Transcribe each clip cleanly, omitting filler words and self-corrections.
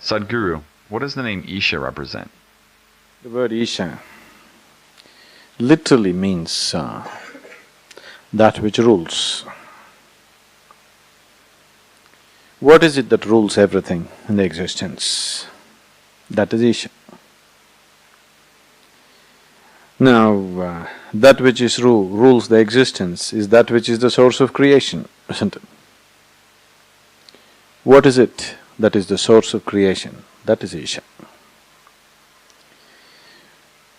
Sadhguru, what does the name Isha represent? The word Isha literally means that which rules. What is it that rules everything in the existence? That is Isha. Now, that which is rules the existence is that which is the source of creation, isn't it? What is it that is the source of creation? That is Isha.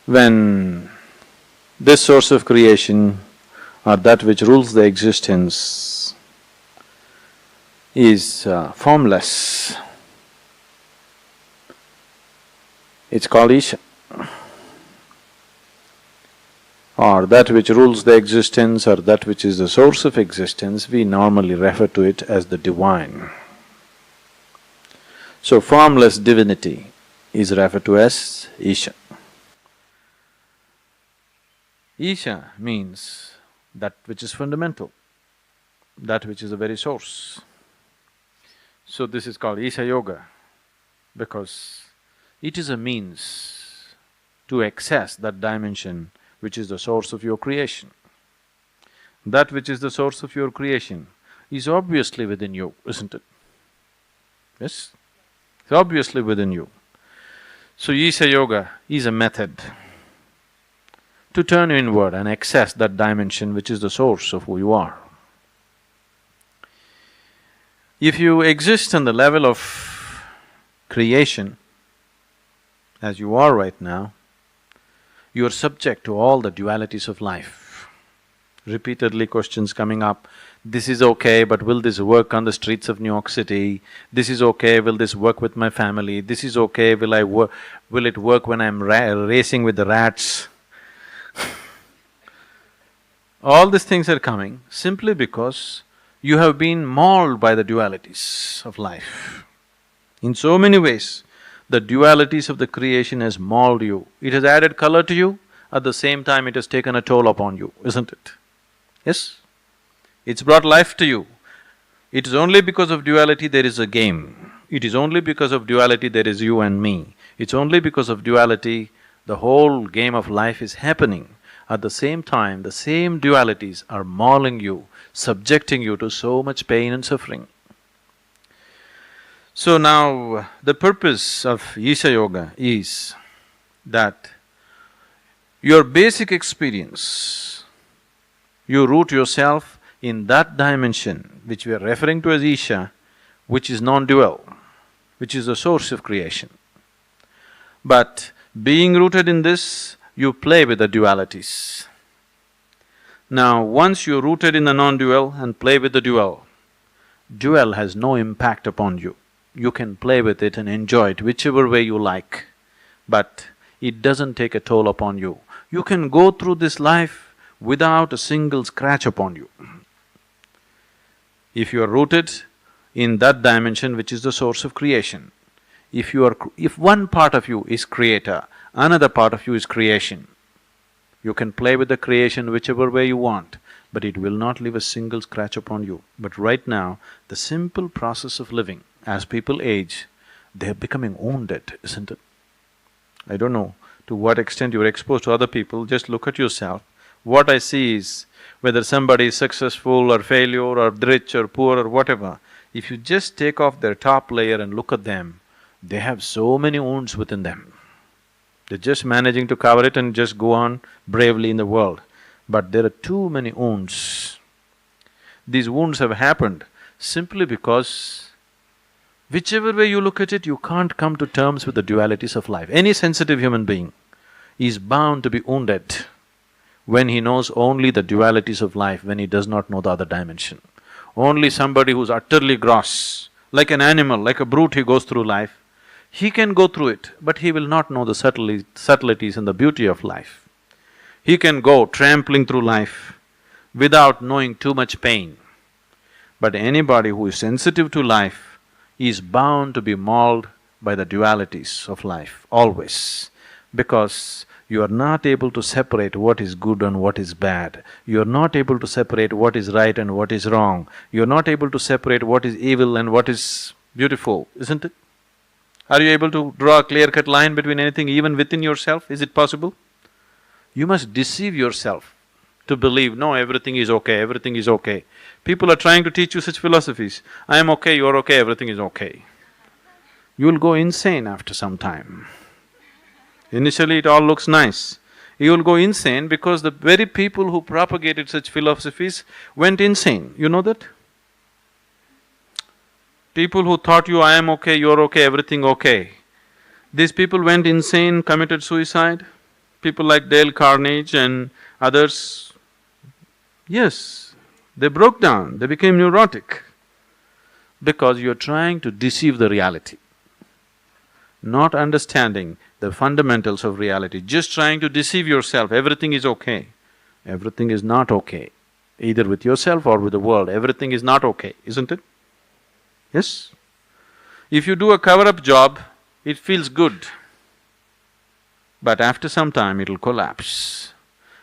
When this source of creation or that which rules the existence is formless, it's called Isha. Or that which rules the existence or that which is the source of existence, we normally refer to it as the divine. So formless divinity is referred to as Isha. Isha means that which is fundamental, that which is the very source. So this is called Isha Yoga because it is a means to access that dimension which is the source of your creation. That which is the source of your creation is obviously within you, isn't it? Yes? It's obviously within you. So Isha Yoga is a method to turn inward and access that dimension which is the source of who you are. If you exist on the level of creation, as you are right now, you are subject to all the dualities of life. Repeatedly questions coming up, this is okay, but will this work on the streets of New York City? This is okay, will this work with my family? This is okay, will it work when I'm racing with the rats? All these things are coming simply because you have been mauled by the dualities of life. In so many ways, the dualities of the creation has mauled you. It has added color to you, at the same time it has taken a toll upon you, isn't it? Yes? It's brought life to you. It is only because of duality there is a game. It is only because of duality there is you and me. It's only because of duality the whole game of life is happening. At the same time, the same dualities are mauling you, subjecting you to so much pain and suffering. So now, the purpose of Isha Yoga is that your basic experience, you root yourself in that dimension which we are referring to as Isha, which is non-dual, which is the source of creation. But being rooted in this, you play with the dualities. Now, once you're rooted in the non-dual and play with the dual, dual has no impact upon you. You can play with it and enjoy it whichever way you like, but it doesn't take a toll upon you. You can go through this life without a single scratch upon you. If you are rooted in that dimension which is the source of creation, if one part of you is creator, another part of you is creation, you can play with the creation whichever way you want, but it will not leave a single scratch upon you. But right now, the simple process of living, as people age, they're becoming wounded, isn't it? I don't know to what extent you're exposed to other people, just look at yourself. What I see is, whether somebody is successful or failure or rich or poor or whatever, if you just take off their top layer and look at them, they have so many wounds within them. They're just managing to cover it and just go on bravely in the world. But there are too many wounds. These wounds have happened simply because whichever way you look at it, you can't come to terms with the dualities of life. Any sensitive human being is bound to be wounded when he knows only the dualities of life, when he does not know the other dimension. Only somebody who's utterly gross, like an animal, like a brute, he goes through life. He can go through it, but he will not know the subtleties and the beauty of life. He can go trampling through life without knowing too much pain. But anybody who is sensitive to life is bound to be mauled by the dualities of life, always. Because you are not able to separate what is good and what is bad. You are not able to separate what is right and what is wrong. You are not able to separate what is evil and what is beautiful, isn't it? Are you able to draw a clear-cut line between anything, even within yourself? Is it possible? You must deceive yourself to believe, no, everything is okay, everything is okay. People are trying to teach you such philosophies. I am okay, you're okay, everything is okay. You will go insane after some time. Initially it all looks nice. You will go insane because the very people who propagated such philosophies went insane, you know that? People who taught you, I am okay, you're okay, everything okay. These people went insane, committed suicide. People like Dale Carnegie and others, yes, they broke down, they became neurotic. Because you're trying to deceive the reality, not understanding the fundamentals of reality, just trying to deceive yourself, everything is okay. Everything is not okay, either with yourself or with the world, everything is not okay, isn't it? Yes? If you do a cover-up job, it feels good, but after some time it'll collapse.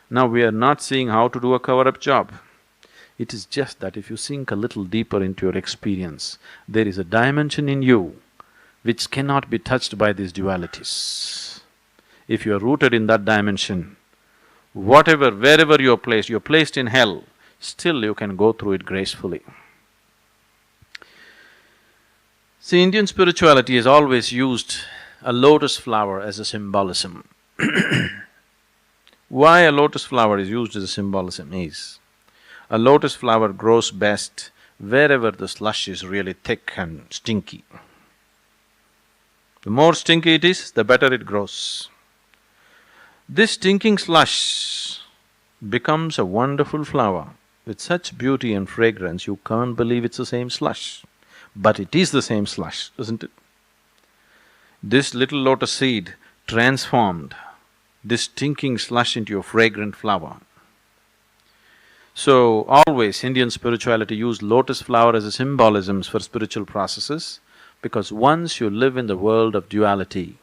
Now we are not seeing how to do a cover-up job. It is just that if you sink a little deeper into your experience, there is a dimension in you which cannot be touched by these dualities. If you are rooted in that dimension, whatever, wherever you're placed in hell, still you can go through it gracefully. See, Indian spirituality has always used a lotus flower as a symbolism. Why a lotus flower is used as a symbolism is, a lotus flower grows best wherever the slush is really thick and stinky. The more stinky it is, the better it grows. This stinking slush becomes a wonderful flower with such beauty and fragrance, you can't believe it's the same slush. But it is the same slush, isn't it? This little lotus seed transformed this stinking slush into a fragrant flower. So, always Indian spirituality used lotus flower as a symbolism for spiritual processes, because once you live in the world of duality,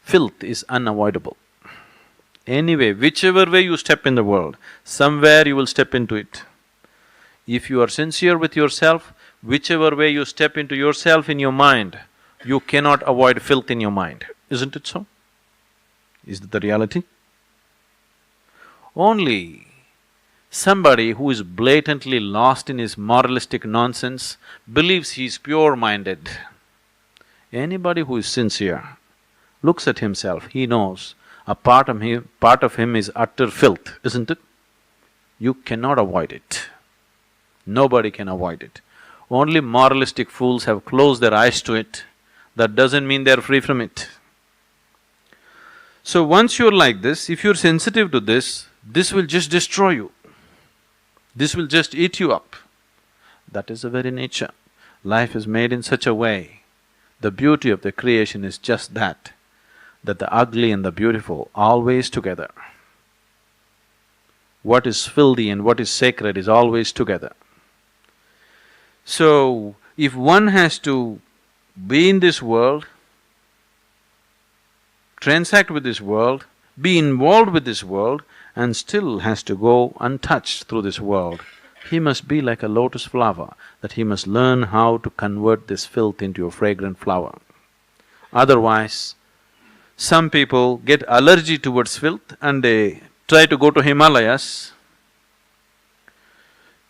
filth is unavoidable. Anyway, whichever way you step in the world, somewhere you will step into it. If you are sincere with yourself, whichever way you step into yourself in your mind, you cannot avoid filth in your mind, isn't it so? Is that the reality? Only somebody who is blatantly lost in his moralistic nonsense believes he is pure-minded. Anybody who is sincere looks at himself, he knows a part of him is utter filth, isn't it? You cannot avoid it. Nobody can avoid it. Only moralistic fools have closed their eyes to it. That doesn't mean they're free from it. So once you're like this, if you're sensitive to this will just destroy you. This will just eat you up. That is the very nature. Life is made in such a way, the beauty of the creation is just that the ugly and the beautiful always together. What is filthy and what is sacred is always together. So, if one has to be in this world, transact with this world, be involved with this world, and still has to go untouched through this world, he must be like a lotus flower, that he must learn how to convert this filth into a fragrant flower. Otherwise, some people get allergy towards filth and they try to go to Himalayas.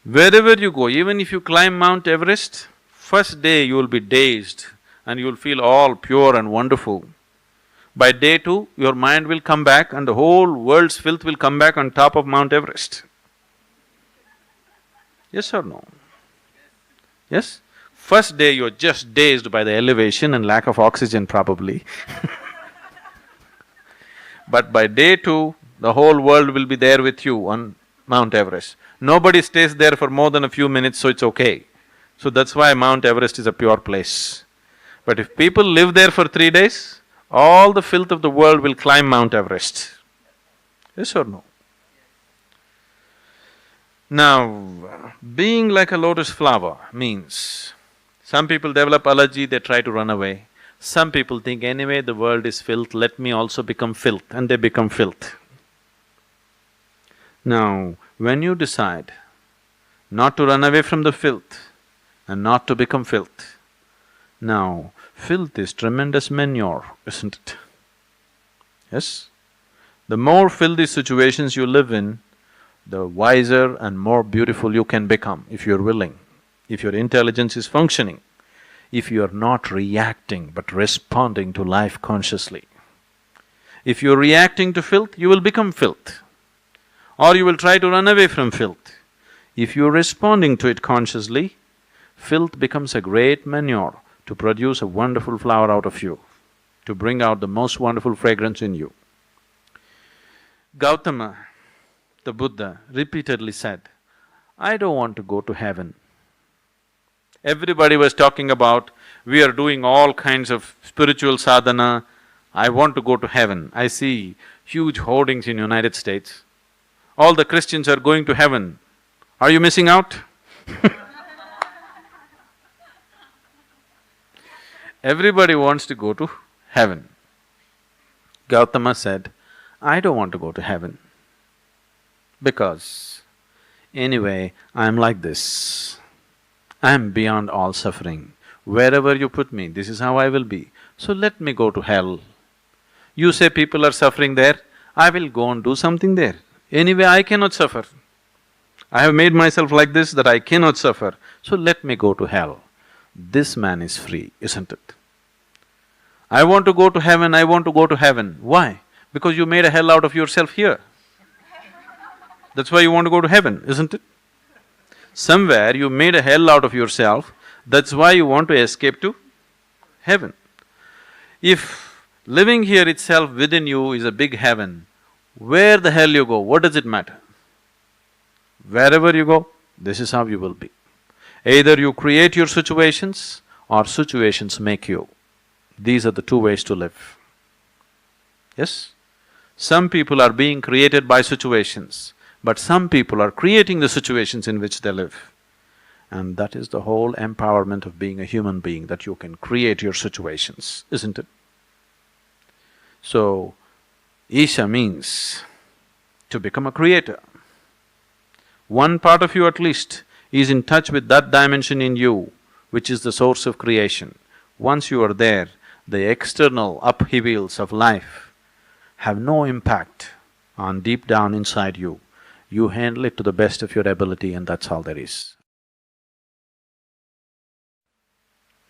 Wherever you go, even if you climb Mount Everest, first day you will be dazed and you will feel all pure and wonderful. By day two, your mind will come back and the whole world's filth will come back on top of Mount Everest. Yes or no? Yes? First day you're just dazed by the elevation and lack of oxygen probably. But by day two, the whole world will be there with you on Mount Everest. Nobody stays there for more than a few minutes, so it's okay. So that's why Mount Everest is a pure place. But if people live there for 3 days, all the filth of the world will climb Mount Everest. Yes or no? Now, being like a lotus flower means, some people develop allergy, they try to run away. Some people think, anyway the world is filth, let me also become filth, and they become filth. Now, when you decide not to run away from the filth and not to become filth, Now, filth is tremendous manure, isn't it? Yes? The more filthy situations you live in, the wiser and more beautiful you can become if you're willing, if your intelligence is functioning, if you are not reacting but responding to life consciously. If you're reacting to filth, you will become filth, or you will try to run away from filth. If you're responding to it consciously, filth becomes a great manure to produce a wonderful flower out of you, to bring out the most wonderful fragrance in you. Gautama, the Buddha, repeatedly said, "I don't want to go to heaven." Everybody was talking about, we are doing all kinds of spiritual sadhana, I want to go to heaven. I see huge hoardings in United States. All the Christians are going to heaven. Are you missing out? Everybody wants to go to heaven. Gautama said, "I don't want to go to heaven because anyway, I'm like this. I'm beyond all suffering. Wherever you put me, this is how I will be. So let me go to hell. You say people are suffering there, I will go and do something there. Anyway, I cannot suffer. I have made myself like this that I cannot suffer, so let me go to hell." This man is free, isn't it? I want to go to heaven, I want to go to heaven. Why? Because you made a hell out of yourself here. That's why you want to go to heaven, isn't it? Somewhere you made a hell out of yourself, that's why you want to escape to heaven. If living here itself within you is a big heaven, where the hell you go, what does it matter? Wherever you go, this is how you will be. Either you create your situations or situations make you. These are the two ways to live. Yes? Some people are being created by situations, but some people are creating the situations in which they live. And that is the whole empowerment of being a human being, that you can create your situations, isn't it? So, Isha means to become a creator. One part of you at least is in touch with that dimension in you, which is the source of creation. Once you are there, the external upheavals of life have no impact on deep down inside you. You handle it to the best of your ability and that's all there is.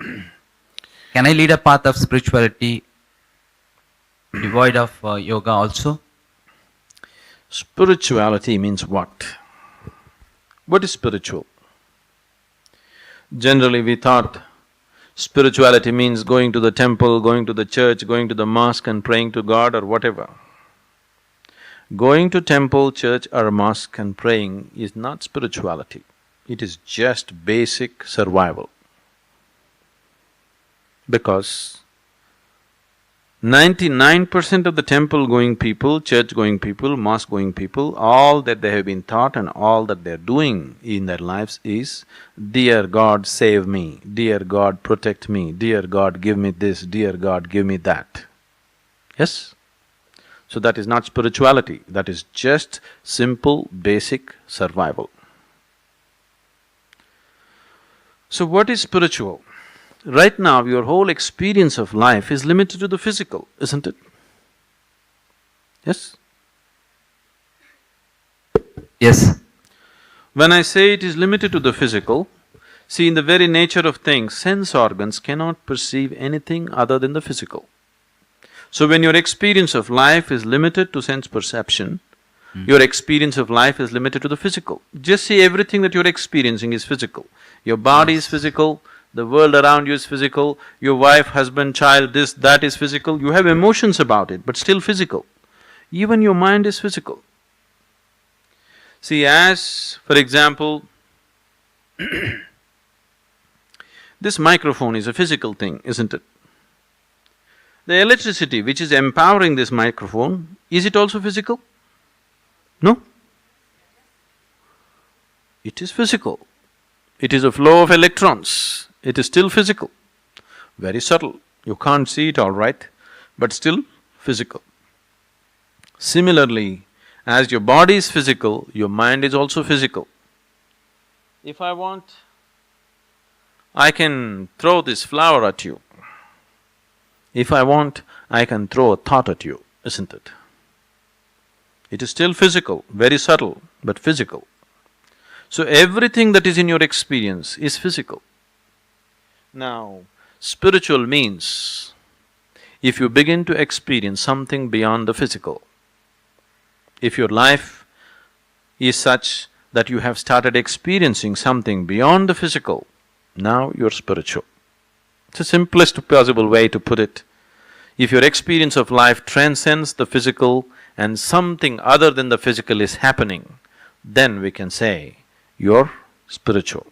Can I lead a path of spirituality devoid of yoga also? Spirituality means what? What is spiritual? Generally we thought spirituality means going to the temple, going to the church, going to the mosque and praying to God or whatever. Going to temple, church or mosque and praying is not spirituality, it is just basic survival. Because 99% of the temple-going people, church-going people, mosque-going people, all that they have been taught and all that they're doing in their lives is, "Dear God, save me, dear God, protect me, dear God, give me this, dear God, give me that." Yes? So that is not spirituality, that is just simple, basic survival. So what is spiritual? Right now, your whole experience of life is limited to the physical, isn't it? Yes? Yes. When I say it is limited to the physical, see, in the very nature of things, sense organs cannot perceive anything other than the physical. So when your experience of life is limited to sense perception, your experience of life is limited to the physical. Just see, everything that you're experiencing is physical. Your body is physical, the world around you is physical, your wife, husband, child, this, that is physical. You have emotions about it, but still physical. Even your mind is physical. See, as for example, this microphone is a physical thing, isn't it? The electricity which is empowering this microphone, is it also physical? No? It is physical. It is a flow of electrons. It is still physical, very subtle. You can't see it, all right, but still physical. Similarly, as your body is physical, your mind is also physical. If I want I can throw this flower at you. If I want, I can throw a thought at you, isn't it? It is still physical, very subtle, but physical. So everything that is in your experience is physical. Now, spiritual means if you begin to experience something beyond the physical, if your life is such that you have started experiencing something beyond the physical, now you're spiritual. It's the simplest possible way to put it. If your experience of life transcends the physical and something other than the physical is happening, then we can say you're spiritual.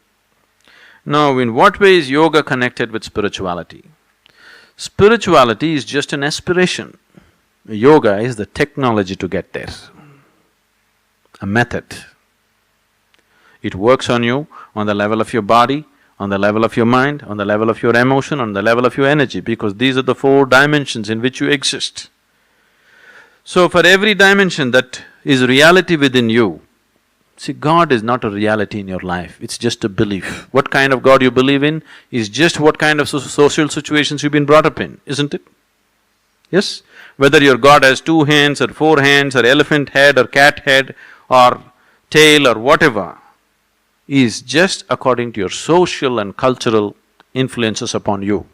Now, in what way is yoga connected with spirituality? Spirituality is just an aspiration. Yoga is the technology to get there, a method. It works on you on the level of your body, on the level of your mind, on the level of your emotion, on the level of your energy, because these are the four dimensions in which you exist. So for every dimension that is reality within you, see, God is not a reality in your life, it's just a belief. What kind of God you believe in is just what kind of social situations you've been brought up in, isn't it? Yes? Whether your God has 2 hands or 4 hands or elephant head or cat head or tail or whatever, is just according to your social and cultural influences upon you.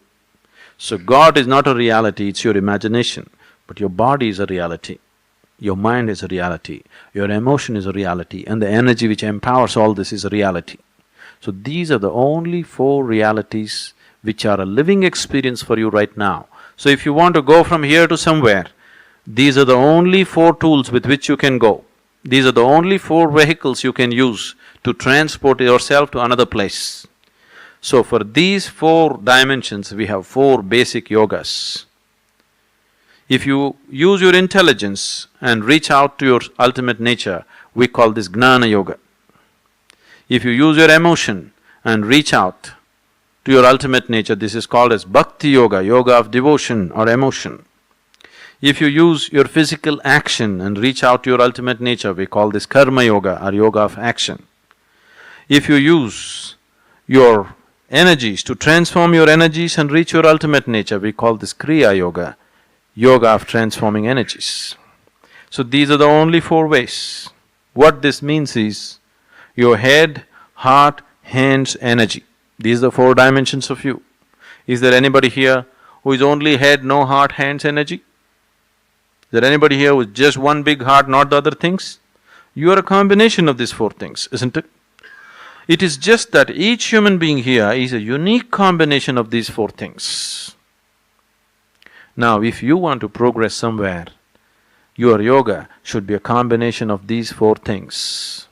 So God is not a reality, it's your imagination, but your body is a reality, your mind is a reality, your emotion is a reality, and the energy which empowers all this is a reality. So these are the only 4 realities which are a living experience for you right now. So if you want to go from here to somewhere, these are the only 4 tools with which you can go. These are the only 4 vehicles you can use to transport yourself to another place. So for these 4 dimensions, we have 4 basic yogas. If you use your intelligence and reach out to your ultimate nature, we call this Gnana Yoga. If you use your emotion and reach out to your ultimate nature, this is called as Bhakti Yoga, yoga of devotion or emotion. If you use your physical action and reach out to your ultimate nature, we call this Karma Yoga or yoga of action. If you use your energies to transform your energies and reach your ultimate nature, we call this Kriya Yoga, yoga of transforming energies. So these are the only 4 ways. What this means is your head, heart, hands, energy. These are the 4 dimensions of you. Is there anybody here who is only head, no heart, hands, energy? Is there anybody here with just one big heart, not the other things? You are a combination of these 4 things, isn't it? It is just that each human being here is a unique combination of these 4 things. Now, if you want to progress somewhere, your yoga should be a combination of these 4 things.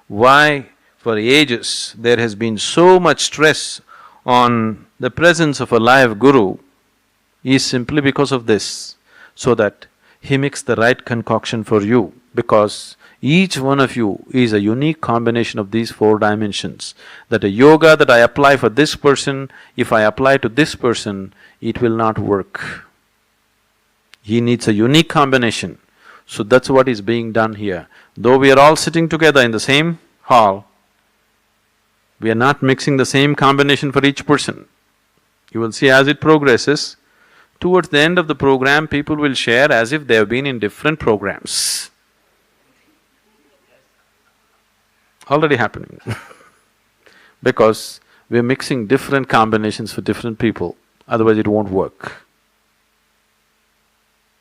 Why, for ages, there has been so much stress on the presence of a live guru is simply because of this, so that he makes the right concoction for you, because each one of you is a unique combination of these 4 dimensions. That a yoga that I apply for this person, if I apply to this person, it will not work. He needs a unique combination. So that's what is being done here. Though we are all sitting together in the same hall, we are not mixing the same combination for each person. You will see as it progresses, towards the end of the program, people will share as if they have been in different programs. Already happening because we're mixing different combinations for different people, otherwise it won't work.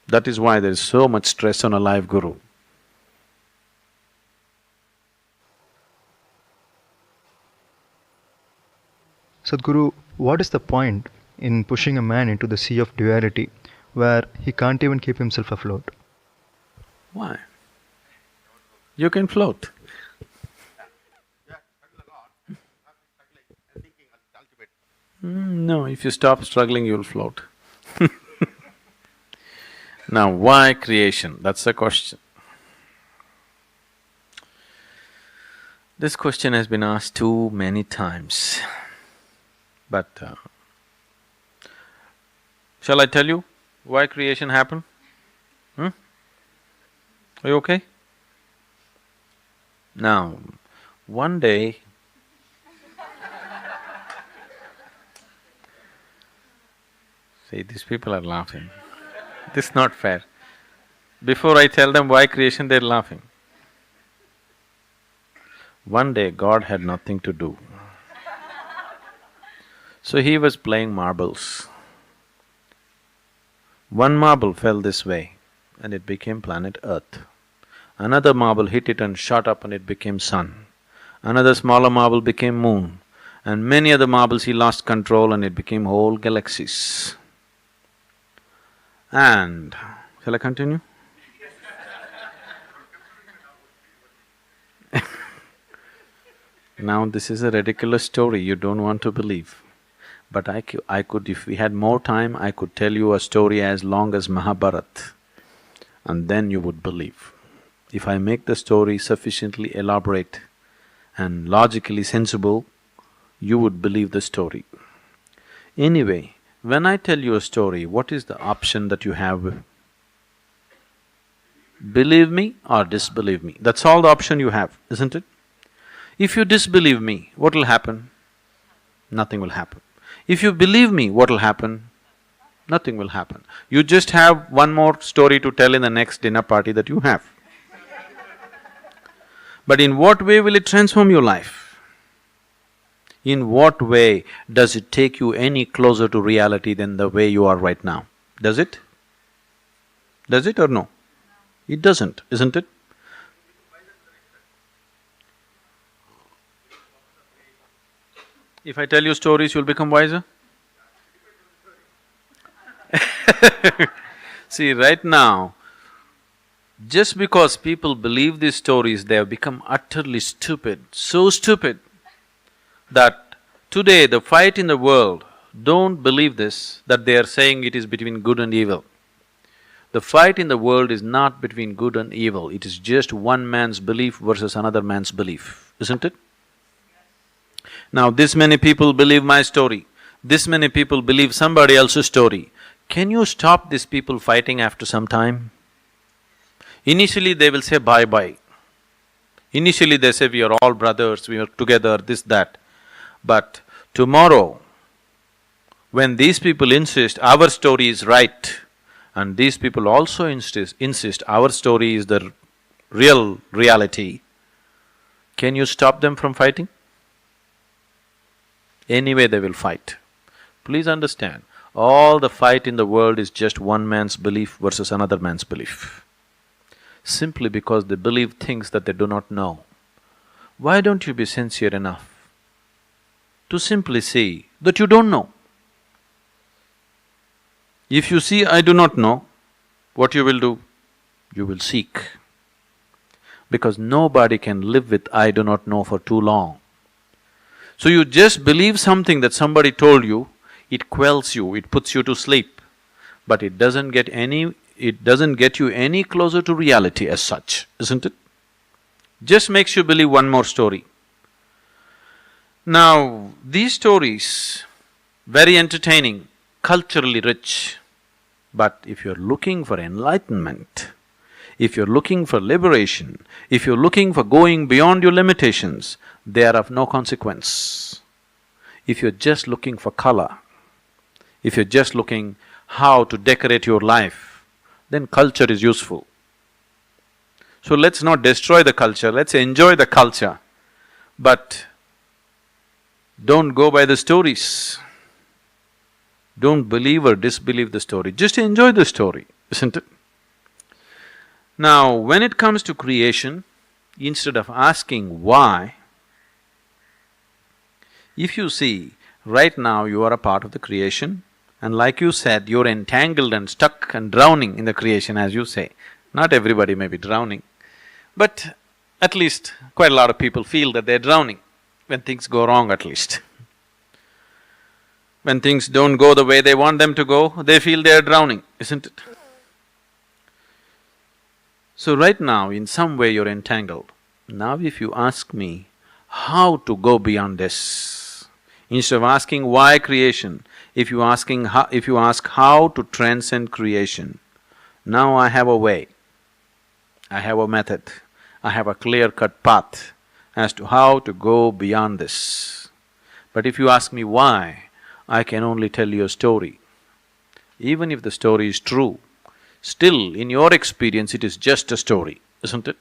That is why there is so much stress on a live guru. Sadhguru, what is the point in pushing a man into the sea of duality where he can't even keep himself afloat? Why? You can float. No, if you stop struggling, you'll float. Now, why creation? That's the question. This question has been asked too many times. But shall I tell you why creation happened? Are you okay? Now, one day See, these people are laughing. This is not fair. Before I tell them why creation, they're laughing. One day, God had nothing to do. So he was playing marbles. One marble fell this way and it became planet Earth. Another marble hit it and shot up and it became sun. Another smaller marble became moon. And many other marbles he lost control and it became whole galaxies. And… shall I continue? Now this is a ridiculous story you don't want to believe. But I could… if we had more time, I could tell you a story as long as Mahabharata, and then you would believe. If I make the story sufficiently elaborate and logically sensible, you would believe the story. Anyway, when I tell you a story, what is the option that you have? Believe me or disbelieve me, that's all the option you have, isn't it? If you disbelieve me, what will happen? Nothing will happen. If you believe me, what will happen? Nothing will happen. You just have one more story to tell in the next dinner party that you have. But in what way will it transform your life? In what way does it take you any closer to reality than the way you are right now? Does it? Does it or no? It doesn't, isn't it? If I tell you stories, you'll become wiser? See, right now, just because people believe these stories, they have become utterly stupid, so stupid that today the fight in the world, don't believe this, that they are saying it is between good and evil. The fight in the world is not between good and evil, it is just one man's belief versus another man's belief, isn't it? Now, this many people believe my story, this many people believe somebody else's story. Can you stop these people fighting after some time? Initially they will say bye-bye. Initially they say we are all brothers, we are together, this, that. But tomorrow, when these people insist our story is right, and these people also insist our story is the real reality, can you stop them from fighting? Anyway they will fight. Please understand, all the fight in the world is just one man's belief versus another man's belief. Simply because they believe things that they do not know. Why don't you be sincere enough to simply see that you don't know? If you see, I do not know, what you will do? You will seek. Because nobody can live with I do not know for too long. So you just believe something that somebody told you, it quells you, it puts you to sleep, but it doesn't get you any closer to reality as such, isn't it? Just makes you believe one more story. Now, these stories, very entertaining, culturally rich, but if you're looking for enlightenment, if you're looking for liberation, if you're looking for going beyond your limitations, they are of no consequence. If you're just looking for color, if you're just looking how to decorate your life, then culture is useful. So let's not destroy the culture, let's enjoy the culture, but don't go by the stories. Don't believe or disbelieve the story, just enjoy the story, isn't it? Now, when it comes to creation, instead of asking why, if you see, right now you are a part of the creation, and like you said, you're entangled and stuck and drowning in the creation, as you say. Not everybody may be drowning, but at least quite a lot of people feel that they're drowning when things go wrong, at least. When things don't go the way they want them to go, they feel they're drowning, isn't it? So right now, in some way you're entangled. Now if you ask me how to go beyond this, instead of asking why creation, if you ask how to transcend creation, now I have a way, I have a method, I have a clear-cut path as to how to go beyond this. But if you ask me why, I can only tell you a story. even if the story is true, still in your experience it is just a story, isn't it?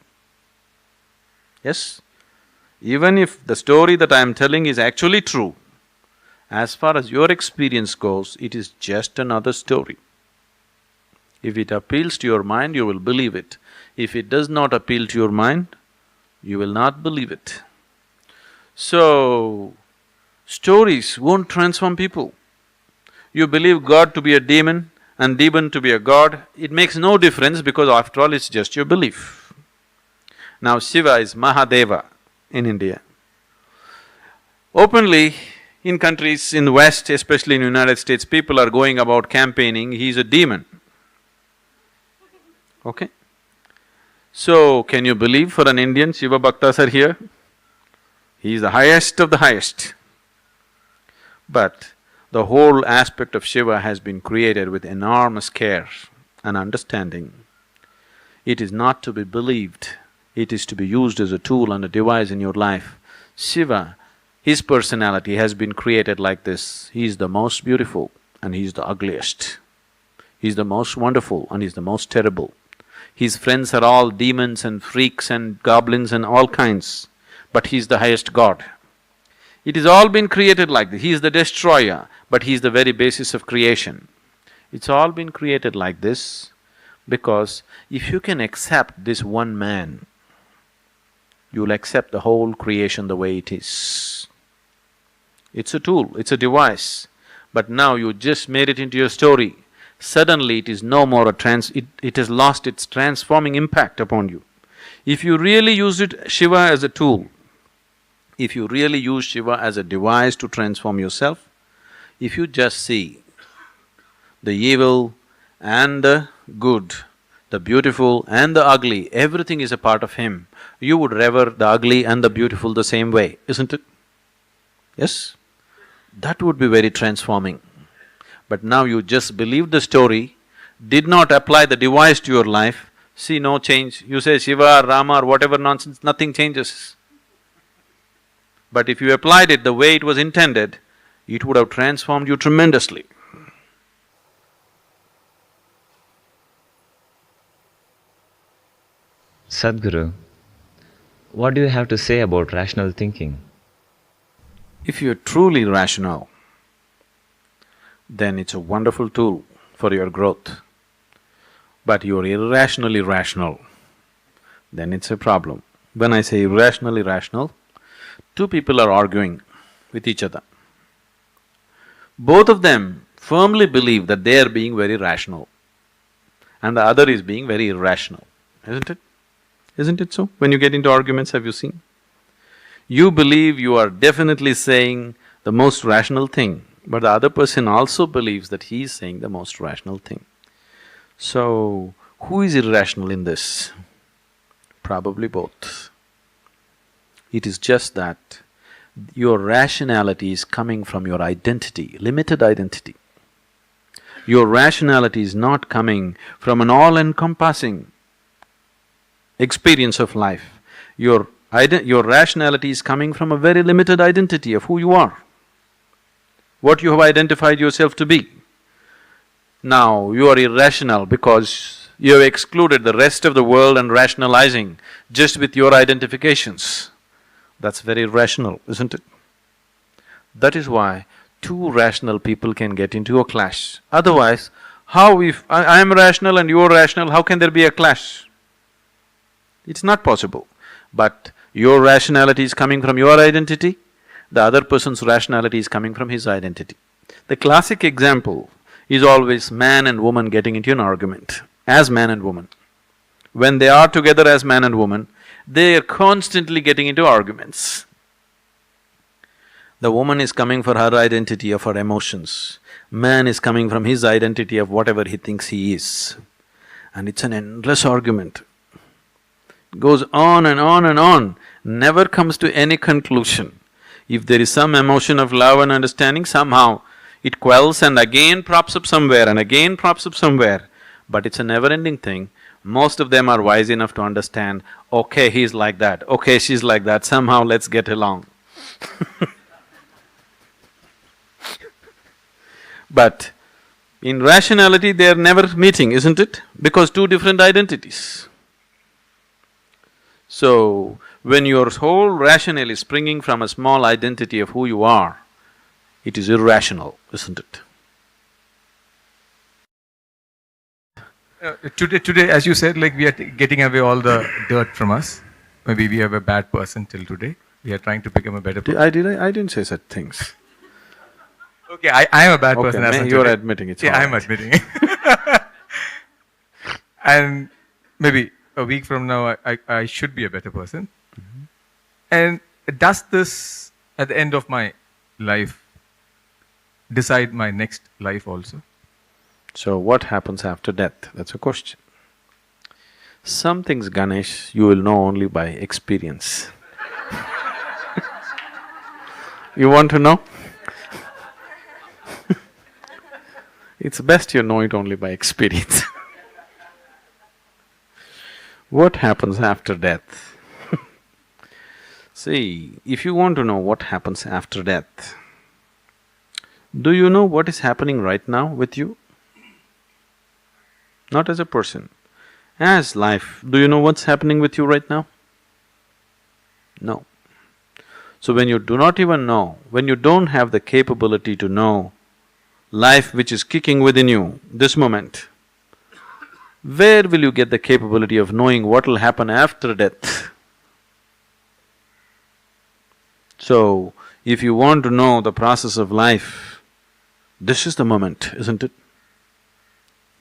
Yes? Even if the story that I am telling is actually true, as far as your experience goes, it is just another story. If it appeals to your mind, you will believe it. If it does not appeal to your mind, you will not believe it. So, stories won't transform people. You believe God to be a demon and demon to be a god, it makes no difference because after all it's just your belief. Now Shiva is Mahadeva in India. Openly, in countries in the West, especially in the United States, people are going about campaigning, he's a demon. Okay? So, can you believe for an Indian, Shiva Bhaktas are here? He is the highest of the highest. But the whole aspect of Shiva has been created with enormous care and understanding. It is not to be believed, it is to be used as a tool and a device in your life. Shiva, his personality has been created like this. He is the most beautiful and he is the ugliest. He is the most wonderful and he is the most terrible. His friends are all demons and freaks and goblins and all kinds, but he is the highest god. It has all been created like this. He is the destroyer, but he is the very basis of creation. It's all been created like this because if you can accept this one man, you'll accept the whole creation the way it is. It's a tool, it's a device, but now you just made it into your story. Suddenly it is no more it has lost its transforming impact upon you. If you really use Shiva as a tool, if you really use Shiva as a device to transform yourself, if you just see the evil and the good, the beautiful and the ugly, everything is a part of him, you would revere the ugly and the beautiful the same way, isn't it? Yes? That would be very transforming. But now you just believed the story, did not apply the device to your life, see no change. You say Shiva or Rama or whatever nonsense, nothing changes. But if you applied it the way it was intended, it would have transformed you tremendously. Sadhguru, what do you have to say about rational thinking? If you're truly rational, then it's a wonderful tool for your growth. But you're irrationally rational, then it's a problem. When I say irrationally rational, two people are arguing with each other. Both of them firmly believe that they are being very rational and the other is being very irrational, isn't it? Isn't it so? When you get into arguments, have you seen? You believe you are definitely saying the most rational thing, but the other person also believes that he is saying the most rational thing. So, who is irrational in this? Probably both. It is just that your rationality is coming from your identity, limited identity. Your rationality is not coming from an all-encompassing experience of life. Your rationality is coming from a very limited identity of who you are, what you have identified yourself to be. Now, you are irrational because you have excluded the rest of the world and rationalizing just with your identifications. That's very irrational, isn't it? That is why two rational people can get into a clash. Otherwise, how if I am rational and you are rational, how can there be a clash? It's not possible. But your rationality is coming from your identity, the other person's rationality is coming from his identity. The classic example is always man and woman getting into an argument, as man and woman. When they are together as man and woman, they are constantly getting into arguments. The woman is coming for her identity of her emotions, man is coming from his identity of whatever he thinks he is. And it's an endless argument. It goes on and on and on, never comes to any conclusion. If there is some emotion of love and understanding, somehow it quells and again props up somewhere and again props up somewhere. But it's a never-ending thing. Most of them are wise enough to understand, okay, he's like that, okay, she's like that, somehow let's get along. But In rationality, they are never meeting, isn't it? Because two different identities. So, when your whole rationale is springing from a small identity of who you are, it is irrational, isn't it? Today, as you said, like we are getting away all the dirt from us. Maybe we have a bad person till today. We are trying to become a better person. I didn't say such things. Okay, I am a bad person as Okay, of you're today. admitting it. Yeah, I'm admitting it. And maybe a week from now, I should be a better person. And does this, at the end of my life, decide my next life also? So what happens after death? That's a question. Some things, Ganesh, you will know only by experience. You want to know? It's best you know it only by experience. What happens after death? See, if you want to know what happens after death, do you know what is happening right now with you? Not as a person, as life. Do you know what's happening with you right now? No. So when you do not even know, when you don't have the capability to know life which is kicking within you this moment, where will you get the capability of knowing what will happen after death? So, if you want to know the process of life, this is the moment, isn't it?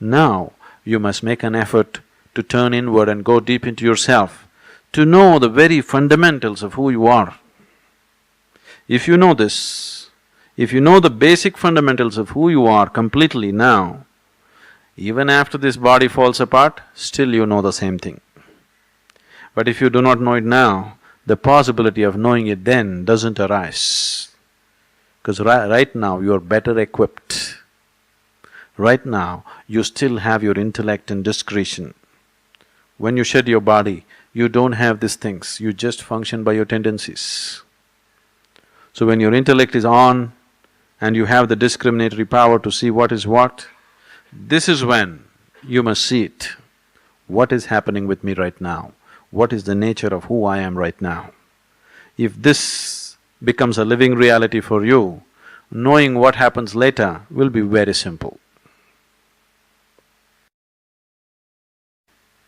Now, you must make an effort to turn inward and go deep into yourself, to know the very fundamentals of who you are. If you know this, if you know the basic fundamentals of who you are completely now, even after this body falls apart, still you know the same thing. But if you do not know it now, the possibility of knowing it then doesn't arise. Because right now you are better equipped. Right now, you still have your intellect and discretion. When you shed your body, you don't have these things, you just function by your tendencies. So when your intellect is on and you have the discriminatory power to see what is what, this is when you must see it. What is happening with me right now? What is the nature of who I am right now? If this becomes a living reality for you, knowing what happens later will be very simple.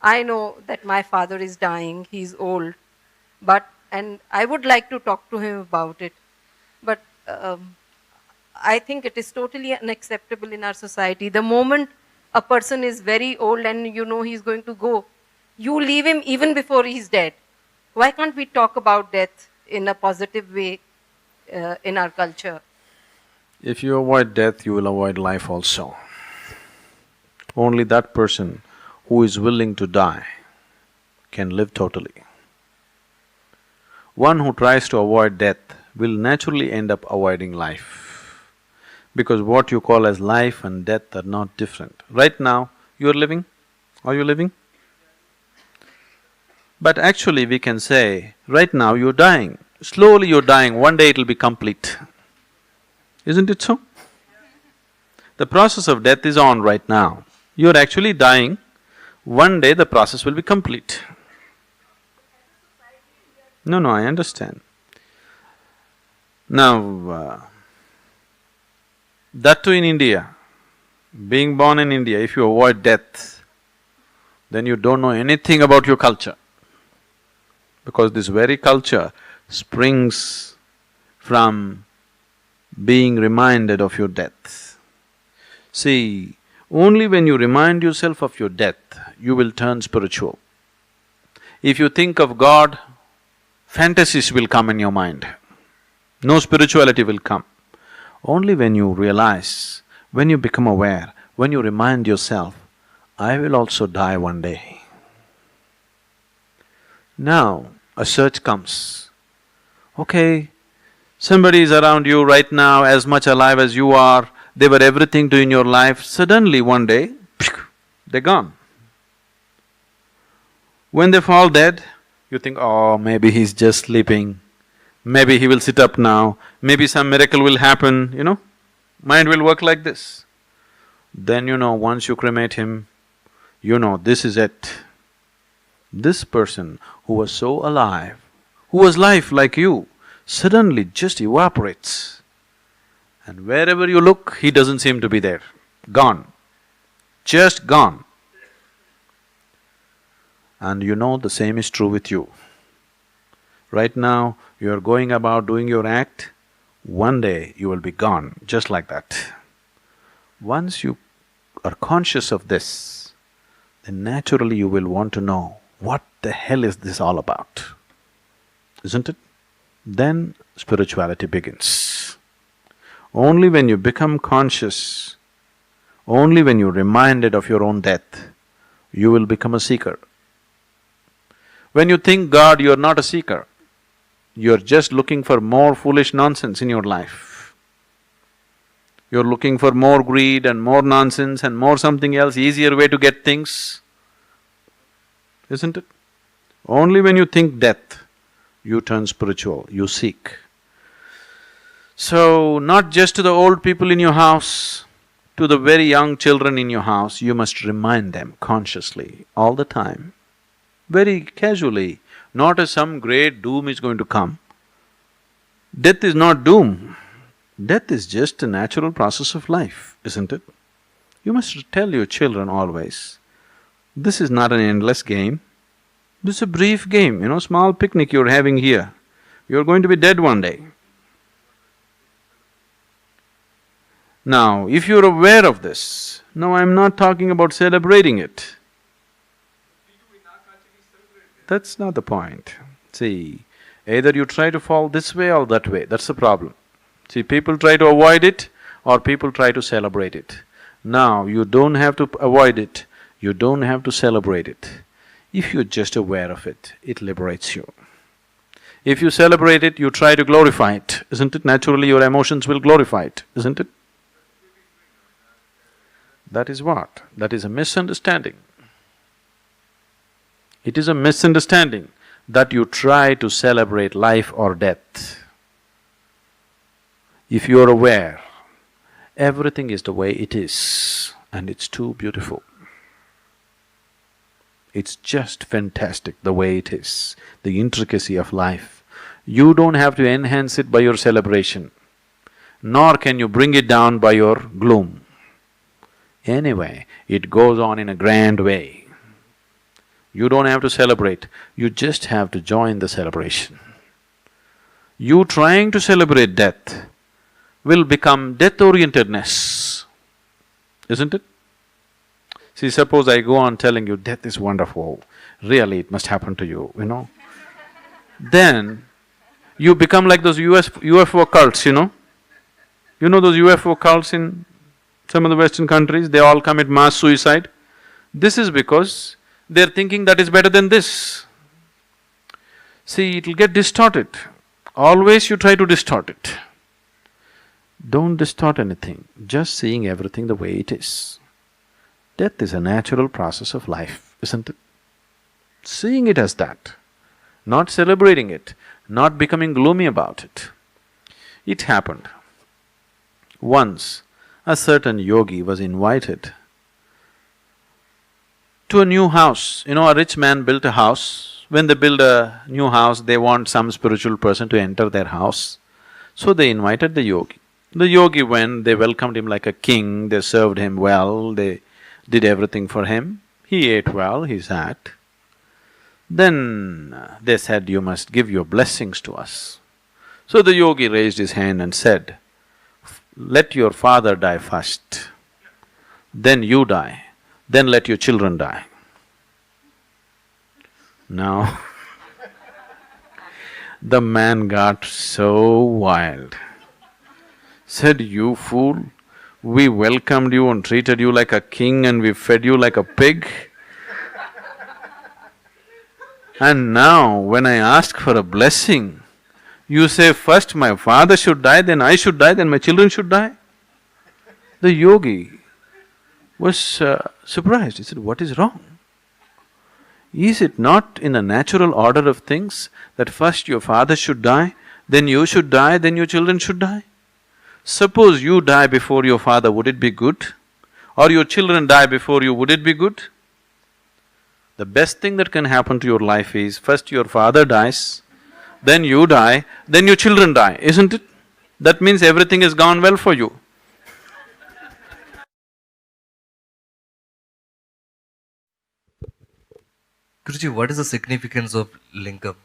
I know that my father is dying, he's old, and I would like to talk to him about it, but I think it is totally unacceptable in our society. The moment a person is very old and you know he's going to go, you leave him even before he's dead. Why can't we talk about death in a positive way in our culture? If you avoid death, you will avoid life also. Only that person who is willing to die can live totally. One who tries to avoid death will naturally end up avoiding life. Because what you call as life and death are not different. Right now, you're living, are you living? But actually we can say, right now you're dying, slowly you're dying, one day it'll be complete. Isn't it so? The process of death is on right now. You're actually dying, one day the process will be complete. No, I understand. Now, that too in India, being born in India, if you avoid death, then you don't know anything about your culture. Because this very culture springs from being reminded of your death. See, only when you remind yourself of your death, you will turn spiritual. If you think of God, fantasies will come in your mind. No spirituality will come. Only when you realize, when you become aware, when you remind yourself, I will also die one day. Now, a search comes. Okay, somebody is around you right now, as much alive as you are, they were everything to you in your life, suddenly one day, they're gone. When they fall dead, you think, oh, maybe he's just sleeping, maybe he will sit up now, maybe some miracle will happen, you know, mind will work like this. Then once you cremate him, this is it. This person who was so alive, who was life like you, suddenly just evaporates. And wherever you look, he doesn't seem to be there. Gone. Just gone. And the same is true with you. Right now, you're going about doing your act, one day you will be gone, just like that. Once you are conscious of this, then naturally you will want to know, what the hell is this all about? Isn't it? Then spirituality begins. Only when you become conscious, only when you're reminded of your own death, you will become a seeker. When you think God, you're not a seeker. You're just looking for more foolish nonsense in your life. You're looking for more greed and more nonsense and more something else, easier way to get things, isn't it? Only when you think death, you turn spiritual, you seek. So, not just to the old people in your house, to the very young children in your house, you must remind them consciously, all the time, very casually, not as some great doom is going to come. Death is not doom. Death is just a natural process of life, isn't it? You must tell your children always, this is not an endless game. This is a brief game, small picnic you're having here. You're going to be dead one day. Now, if you're aware of this, now I'm not talking about celebrating it. That's not the point. See, either you try to fall this way or that way, that's the problem. See, people try to avoid it or people try to celebrate it. Now, you don't have to avoid it, you don't have to celebrate it. If you're just aware of it, it liberates you. If you celebrate it, you try to glorify it, isn't it? Naturally, your emotions will glorify it, isn't it? That is what? That is a misunderstanding. It is a misunderstanding that you try to celebrate life or death. If you are aware, everything is the way it is and it's too beautiful. It's just fantastic the way it is, the intricacy of life. You don't have to enhance it by your celebration, nor can you bring it down by your gloom. Anyway, it goes on in a grand way. You don't have to celebrate, you just have to join the celebration. You trying to celebrate death will become death-orientedness, isn't it? See, suppose I go on telling you, death is wonderful, really it must happen to you, Then, you become like those UFO cults, You know those UFO cults in some of the Western countries, they all commit mass suicide? This is because they're thinking that is better than this. See, it'll get distorted. Always you try to distort it. Don't distort anything, just seeing everything the way it is. Death is a natural process of life, isn't it? Seeing it as that, not celebrating it, not becoming gloomy about it. It happened. Once, a certain yogi was invited to a new house. A rich man built a house. When they build a new house, they want some spiritual person to enter their house. So they invited the yogi. The yogi went, they welcomed him like a king, they served him well, they did everything for him. He ate well, he sat. Then they said, you must give your blessings to us. So the yogi raised his hand and said, let your father die first, then you die, then let your children die. Now, the man got so wild, said, you fool, we welcomed you and treated you like a king and we fed you like a pig. And now, when I ask for a blessing, you say first my father should die, then I should die, then my children should die? The yogi was surprised. He said, what is wrong? Is it not in the natural order of things that first your father should die, then you should die, then your children should die? Suppose you die before your father, would it be good? or your children die before you, would it be good? The best thing that can happen to your life is, first your father dies, then you die, then your children die, isn't it? That means everything has gone well for you. Guruji, what is the significance of lingam?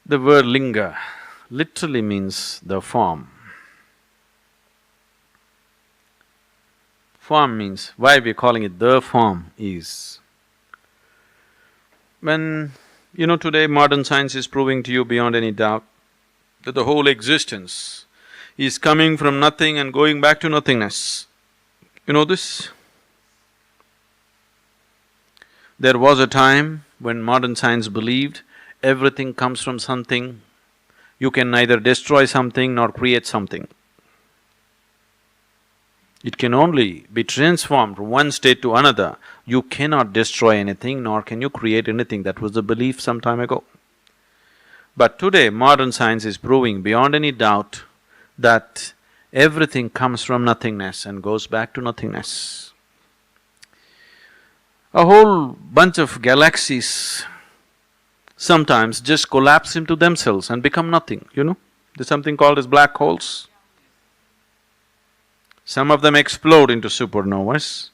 The word linga literally means the form. Form means, why we're calling it the form is, when, today modern science is proving to you beyond any doubt that the whole existence is coming from nothing and going back to nothingness. You know this? There was a time when modern science believed everything comes from something, you can neither destroy something nor create something. It can only be transformed from one state to another. You cannot destroy anything nor can you create anything. That was the belief some time ago. But today, modern science is proving beyond any doubt that everything comes from nothingness and goes back to nothingness. A whole bunch of galaxies sometimes just collapse into themselves and become nothing, There's something called as black holes. Some of them explode into supernovas,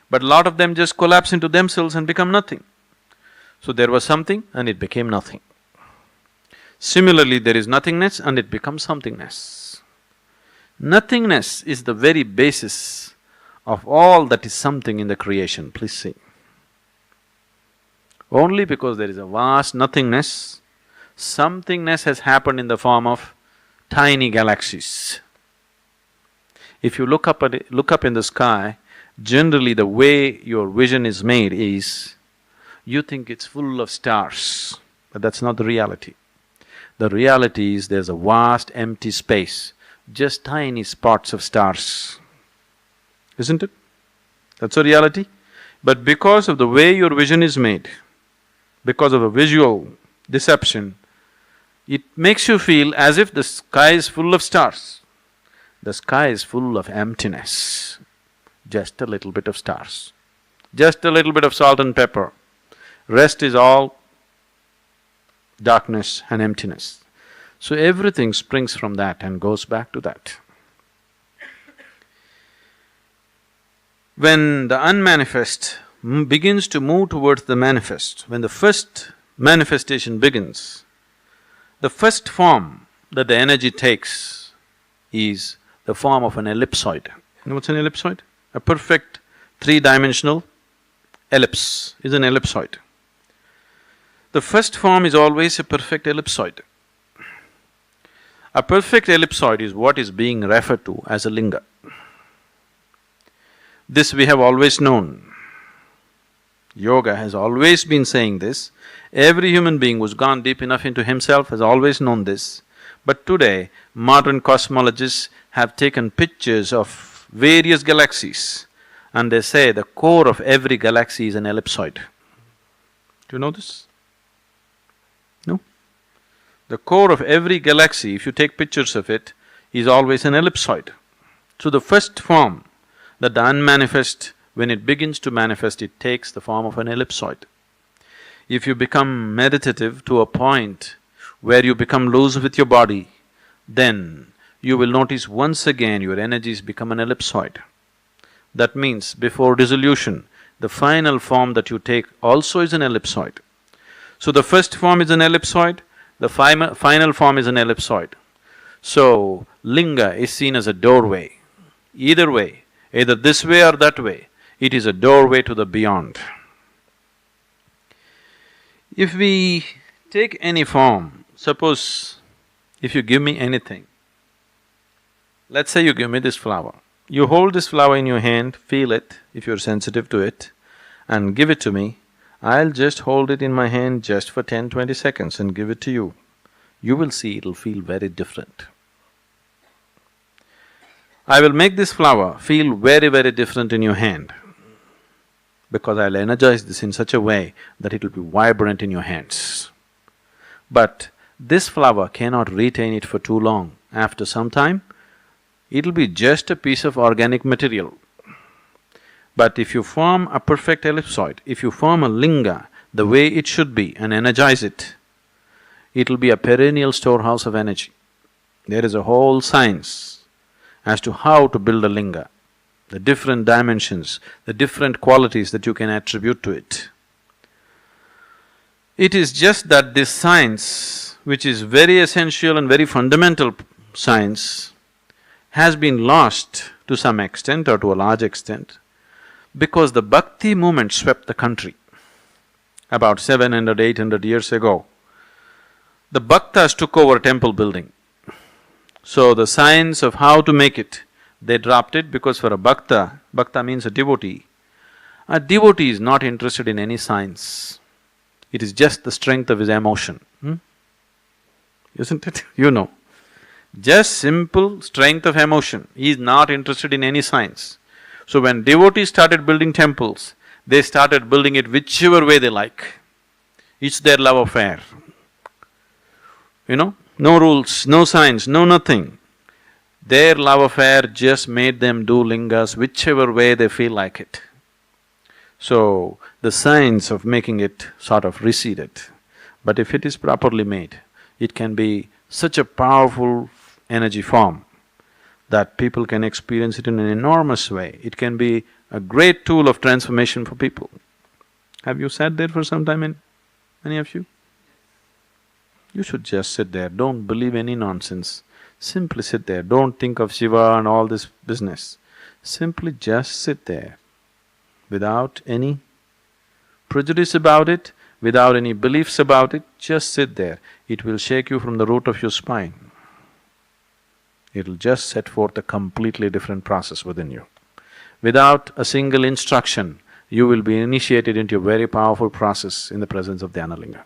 but a lot of them just collapse into themselves and become nothing. So there was something and it became nothing. Similarly, there is nothingness and it becomes somethingness. Nothingness is the very basis of all that is something in the creation, please see. Only because there is a vast nothingness, somethingness has happened in the form of tiny galaxies. If you look up in the sky, generally the way your vision is made is, you think it's full of stars, but that's not the reality. The reality is there's a vast empty space, just tiny spots of stars, isn't it? That's a reality. But because of the way your vision is made, because of a visual deception, it makes you feel as if the sky is full of stars. The sky is full of emptiness, just a little bit of stars, just a little bit of salt and pepper. Rest is all darkness and emptiness. So everything springs from that and goes back to that. When the unmanifest begins to move towards the manifest, when the first manifestation begins, the first form that the energy takes is the form of an ellipsoid. You know what's an ellipsoid? A perfect three-dimensional ellipse is an ellipsoid. The first form is always a perfect ellipsoid. A perfect ellipsoid is what is being referred to as a linga. This we have always known. Yoga has always been saying this. Every human being who's gone deep enough into himself has always known this. But today, modern cosmologists have taken pictures of various galaxies and they say the core of every galaxy is an ellipsoid. Do you know this? No? The core of every galaxy, if you take pictures of it, is always an ellipsoid. So the first form that the unmanifest, when it begins to manifest, it takes the form of an ellipsoid. If you become meditative to a point where you become loose with your body, then you will notice once again your energies become an ellipsoid. That means before dissolution, the final form that you take also is an ellipsoid. So the first form is an ellipsoid, the final form is an ellipsoid. So linga is seen as a doorway. Either way, either this way or that way, it is a doorway to the beyond. If we take any form, suppose if you give me anything, let's say you give me this flower. You hold this flower in your hand, feel it if you're sensitive to it, and give it to me. I'll just hold it in my hand just for 10-20 seconds and give it to you. You will see it'll feel very different. I will make this flower feel very, very different in your hand because I'll energize this in such a way that it'll be vibrant in your hands. But this flower cannot retain it for too long. After some time, It'll be just a piece of organic material. But if you form a perfect ellipsoid, if you form a linga the way it should be and energize it, it'll be a perennial storehouse of energy. There is a whole science as to how to build a linga, the different dimensions, the different qualities that you can attribute to it. It is just that this science, which is very essential and very fundamental science, has been lost to some extent or to a large extent because the bhakti movement swept the country about 700, 800 years ago. The bhaktas took over temple building. So the science of how to make it, they dropped it because for a bhakta, bhakta means a devotee is not interested in any science. It is just the strength of his emotion, isn't it? You know. Just simple strength of emotion. He is not interested in any science. So when devotees started building temples, they started building it whichever way they like. It's their love affair. You know, no rules, no science, no nothing. Their love affair just made them do lingas whichever way they feel like it. So, the science of making it sort of receded. But if it is properly made, it can be such a powerful energy form that people can experience it in an enormous way. It can be a great tool of transformation for people. Have you sat there for some time, any of you? You should just sit there, don't believe any nonsense. Simply sit there, don't think of Shiva and all this business. Simply just sit there, without any prejudice about it, without any beliefs about it, just sit there. It will shake you from the root of your spine. It'll just set forth a completely different process within you. Without a single instruction, you will be initiated into a very powerful process in the presence of the Dhanalinga.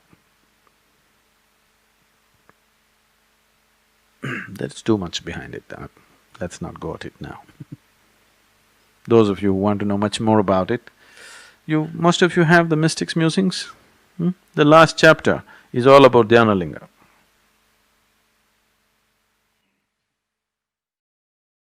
There's too much behind it, let's not go at it now. Those of you who want to know much more about it, most of you have the Mystics' Musings. The last chapter is all about Dhanalinga.